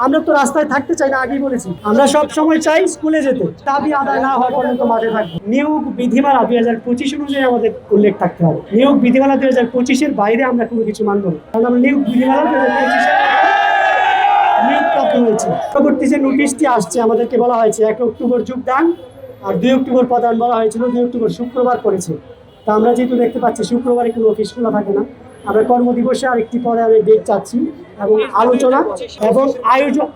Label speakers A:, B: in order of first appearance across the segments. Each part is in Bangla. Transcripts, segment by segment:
A: আমরা তো রাস্তায় থাকতে চাই না, আগেই বলেছি। আমরা সব সময় চাই স্কুলে যেতে, দাবি আদায় না হওয়া পর্যন্ত মাঠে থাকবো। নিয়োগ বিধিমালা 2025 অনুযায়ী আমাদের উল্লেখ থাকতে হবে। নিয়োগ বিধিমালা 2025-এর বাইরে আমরা কোনো কিছু মানবো না, কারণ আমরা নিয়োগ বিধিমালা 2025 নিয়োগপ্রাপ্ত হয়েছে। পরবর্তী যে নোটিশটি আসছে, আমাদেরকে বলা হয়েছে 1 অক্টোবর যোগদান আর 2 অক্টোবর প্রদান বলা হয়েছিল, 2 অক্টোবর শুক্রবার করেছে। তা আমরা যেহেতু দেখতে পাচ্ছি শুক্রবারে কোনো অফিস খোলা থাকে না, আমরা কর্মদিবসে আরেকটি পরে আমি ডেট চাচ্ছি এবং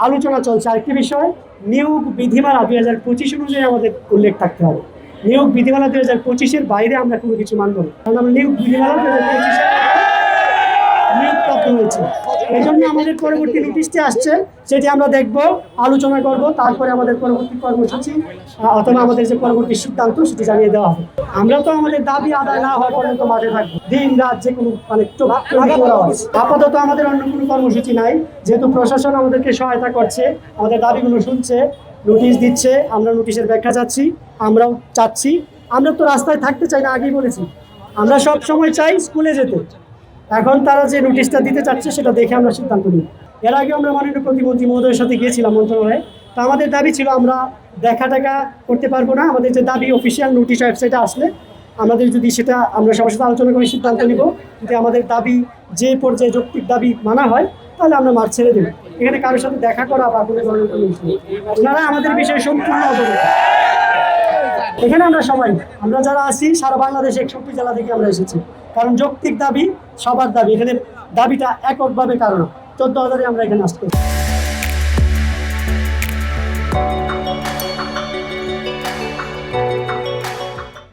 A: আলোচনা চলছে। আরেকটি বিষয়, নিয়োগ বিধিমালা 2025 অনুযায়ী আমাদের উল্লেখ থাকতে হবে। নিয়োগ বিধিমালা 2025-এর বাইরে আমরা কোনো কিছু মানবো না, কারণ আমরা নিয়োগ বিধিমালা 2025 নিয়োগপ্রাপ্ত হয়েছে। এই জন্য আমাদের পরবর্তী নোটিশটি আসছে, সেটি আমরা দেখব, আলোচনা করব, তারপরে আমাদের পরবর্তী কর্মসূচি অথবা আমাদের যে পরবর্তী সিদ্ধান্ত সেটি জানিয়ে দেওয়া হবে। আমরা তো আমাদের দাবি আদায় না হওয়া পর্যন্ত মাঠে থাকবো, দিন রাত যে কোনো আপাতত আমাদের অন্য কোনো কর্মসূচি নাই, যেহেতু প্রশাসন আমাদেরকে সহায়তা করছে, আমাদের দাবিগুলো শুনছে, নোটিশ দিচ্ছে, আমরা নোটিশের ব্যাখ্যা চাচ্ছি, আমরাও চাচ্ছি। আমরা তো রাস্তায় থাকতে চাই না, আগেই বলেছি। আমরা সব সময় চাই স্কুলে যেতে। এখন তারা যে নোটিশটা দিতে চাচ্ছে সেটা দেখে আমরা সিদ্ধান্ত নিই। এর আগে আমরা মাননীয় প্রতিমন্ত্রী মহোদয়ের সাথে গিয়েছিলাম মন্ত্রণালয়ে। তা আমাদের দাবি ছিল আমরা দেখা টাকা করতে পারবো না, আমাদের যে দাবি অফিসিয়াল নোটিশ ওয়েবসাইটে আসলে আমাদের যদি সেটা আমরা সবার সাথে আলোচনা করে সিদ্ধান্ত নিব, যদি আমাদের দাবি যে পর্যায়ে যৌক্তিক দাবি মানা হয় তাহলে আমরা মাঠ ছেড়ে দেব। এখানে কারোর সাথে দেখা করা বা কোনো ধরনের কোনো ইস্যু নেই। ওনারা আমাদের বিষয়ে সম্পূর্ণ অবগত। এখানে আমরা যারা আছি সারা বাংলাদেশে 61 জেলা থেকে আমরা এসেছি, কারণ যৌক্তিক দাবি সবার দাবি, এখানে দাবিটা এককভাবে কারণ 14,000 আমরা এখানে আসতে